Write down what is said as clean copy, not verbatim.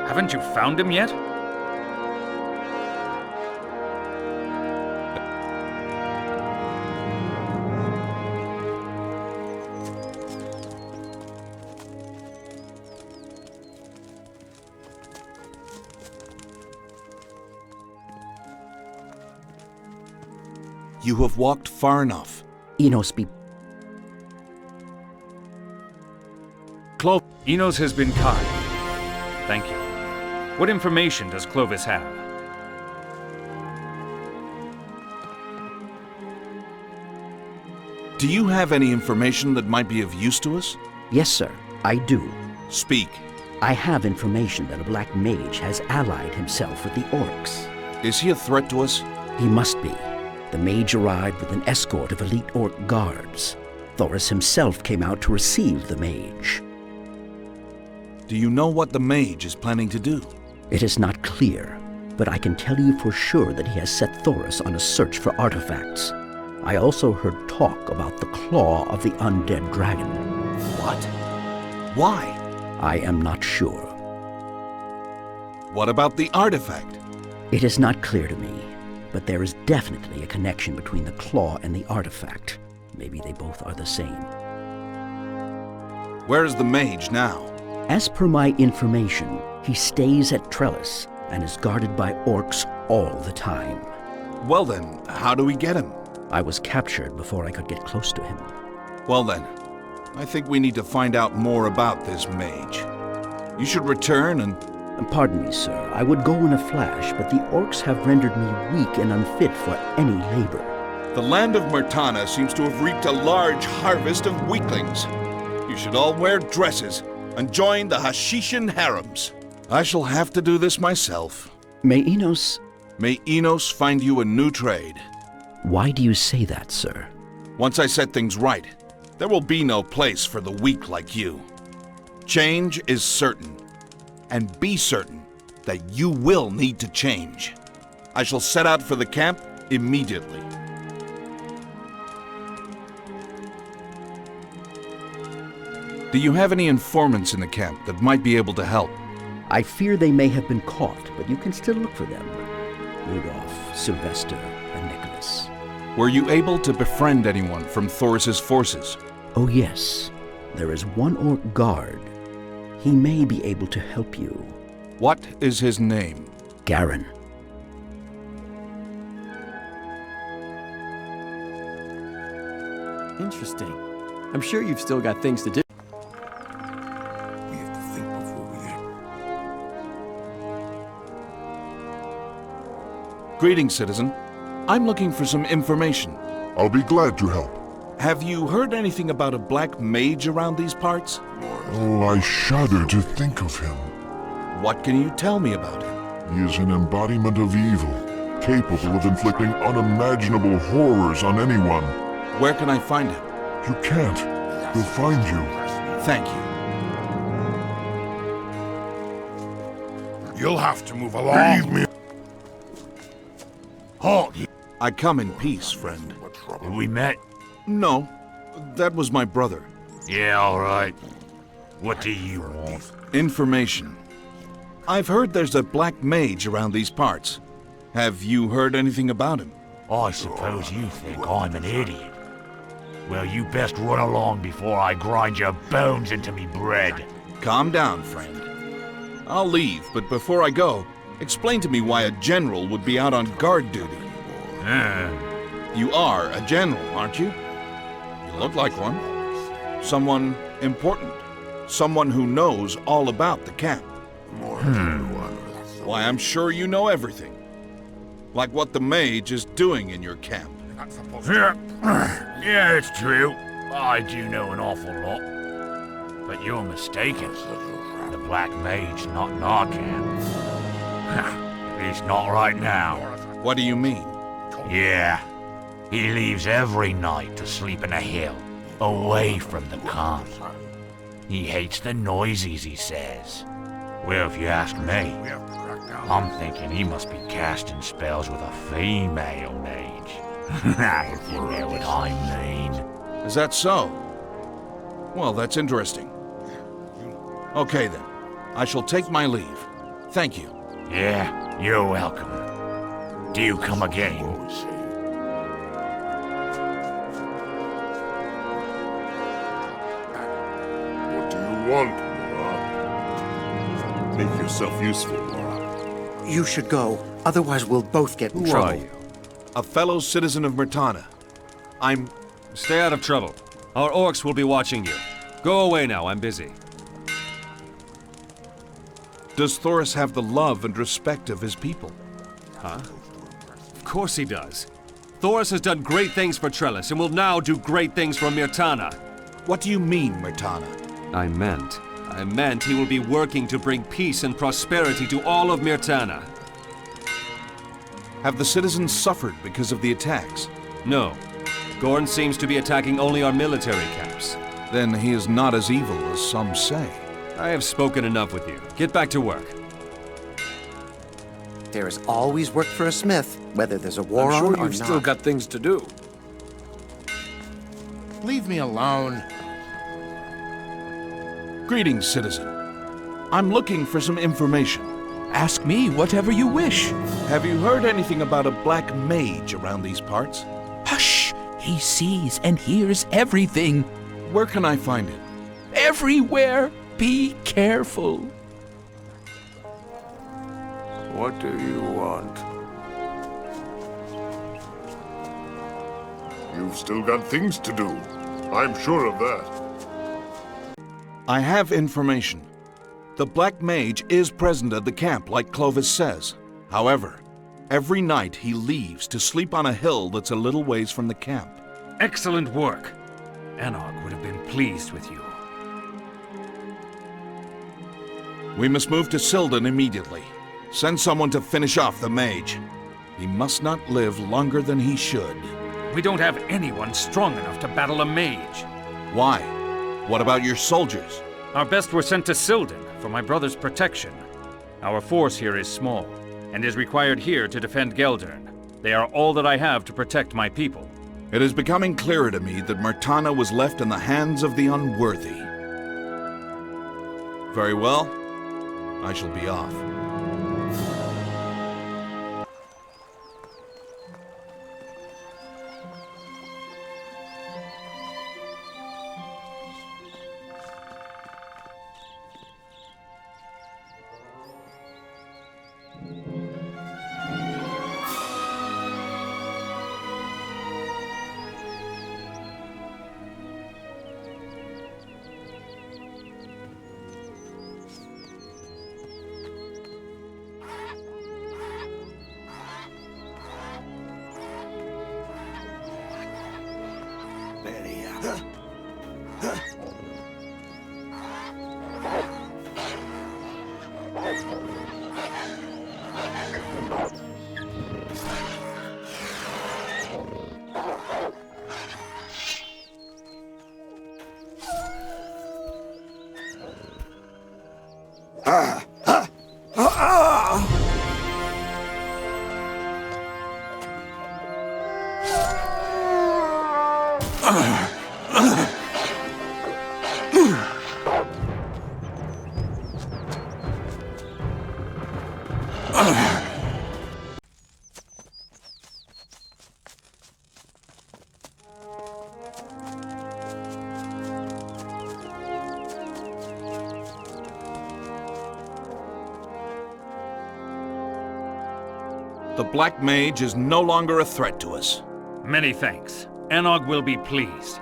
Haven't you found him yet? You have walked far enough. Enos be... Enos has been kind. Thank you. What information does Clovis have? Do you have any information that might be of use to us? Yes, sir, I do. Speak. I have information that a black mage has allied himself with the orcs. Is he a threat to us? He must be. The mage arrived with an escort of elite orc guards. Thoris himself came out to receive the mage. Do you know what the mage is planning to do? It is not clear, but I can tell you for sure that he has set Thoris on a search for artifacts. I also heard talk about the claw of the undead dragon. What? Why? I am not sure. What about the artifact? It is not clear to me, but there is definitely a connection between the claw and the artifact. Maybe they both are the same. Where is the mage now? As per my information, he stays at Trellis and is guarded by orcs all the time. Well then, how do we get him? I was captured before I could get close to him. Well then, I think we need to find out more about this mage. You should return and... Pardon me, sir. I would go in a flash, but the orcs have rendered me weak and unfit for any labor. The land of Murtana seems to have reaped a large harvest of weaklings. You should all wear dresses and join the Hashishan harems. I shall have to do this myself. May Enos find you a new trade. Why do you say that, sir? Once I set things right, there will be no place for the weak like you. Change is certain, and be certain that you will need to change. I shall set out for the camp immediately. Do you have any informants in the camp that might be able to help? I fear they may have been caught, but you can still look for them. Rudolph, Sylvester, and Nicholas. Were you able to befriend anyone from Thoris's forces? Oh yes. There is one orc guard. He may be able to help you. What is his name? Garen. Interesting. I'm sure you've still got things to do. We have to think before we act. Greetings, citizen. I'm looking for some information. I'll be glad to help. Have you heard anything about a black mage around these parts? Oh, I shudder to think of him. What can you tell me about him? He is an embodiment of evil, capable of inflicting unimaginable horrors on anyone. Where can I find him? You can't. He'll find you. Thank you. You'll have to move along. Leave me. Halt! I come in peace, friend. We met? No, that was my brother. Yeah, all right. What do you want? Information. I've heard there's a black mage around these parts. Have you heard anything about him? I suppose you think I'm an idiot. Well, you best run along before I grind your bones into me bread. Calm down, friend. I'll leave, but before I go, explain to me why a general would be out on guard duty. You are a general, aren't you? You look like one. Someone important. Someone who knows all about the camp. Why, I'm sure you know everything. Like what the mage is doing in your camp. Yeah, it's true. I do know an awful lot. But you're mistaken. The Black Mage not in our camp. At least not right now. What do you mean? Yeah. He leaves every night to sleep in a hill, away from the camp. He hates the noises, he says. Well, if you ask me, I'm thinking he must be casting spells with a female mage. If you know what I mean. Is that so? Well, that's interesting. Okay then. I shall take my leave. Thank you. Yeah, you're welcome. Do you come again? What do you want, Laura? Make yourself useful, Laura. You should go, otherwise we'll both get in Who trouble. are you? A fellow citizen of Myrtana. I'm... Stay out of trouble. Our orcs will be watching you. Go away now, I'm busy. Does Thoris have the love and respect of his people? Of course he does. Thoris has done great things for Trellis and will now do great things for Myrtana. What do you mean, Myrtana? I meant he will be working to bring peace and prosperity to all of Myrtana. Have the citizens suffered because of the attacks? No. Gorn seems to be attacking only our military camps. Then he is not as evil as some say. I have spoken enough with you. Get back to work. There is always work for a smith, whether there's a war I'm on sure or you've still not. got things to do. Leave me alone. Greetings, citizen. I'm looking for some information. Ask me whatever you wish. Have you heard anything about a black mage around these parts? Hush! He sees and hears everything. Where can I find him? Everywhere. Be careful. What do you want? You've still got things to do. I'm sure of that. I have information. The Black Mage is present at the camp, like Clovis says. However, every night he leaves to sleep on a hill that's a little ways from the camp. Excellent work. Anog would have been pleased with you. We must move to Sildan immediately. Send someone to finish off the mage. He must not live longer than he should. We don't have anyone strong enough to battle a mage. Why? What about your soldiers? Our best were sent to Sildan for my brother's protection. Our force here is small, and is required here to defend Geldern. They are all that I have to protect my people. It is becoming clearer to me that Myrtana was left in the hands of the unworthy. Very well. I shall be off. The Black Mage is no longer a threat to us. Many thanks. Anog will be pleased.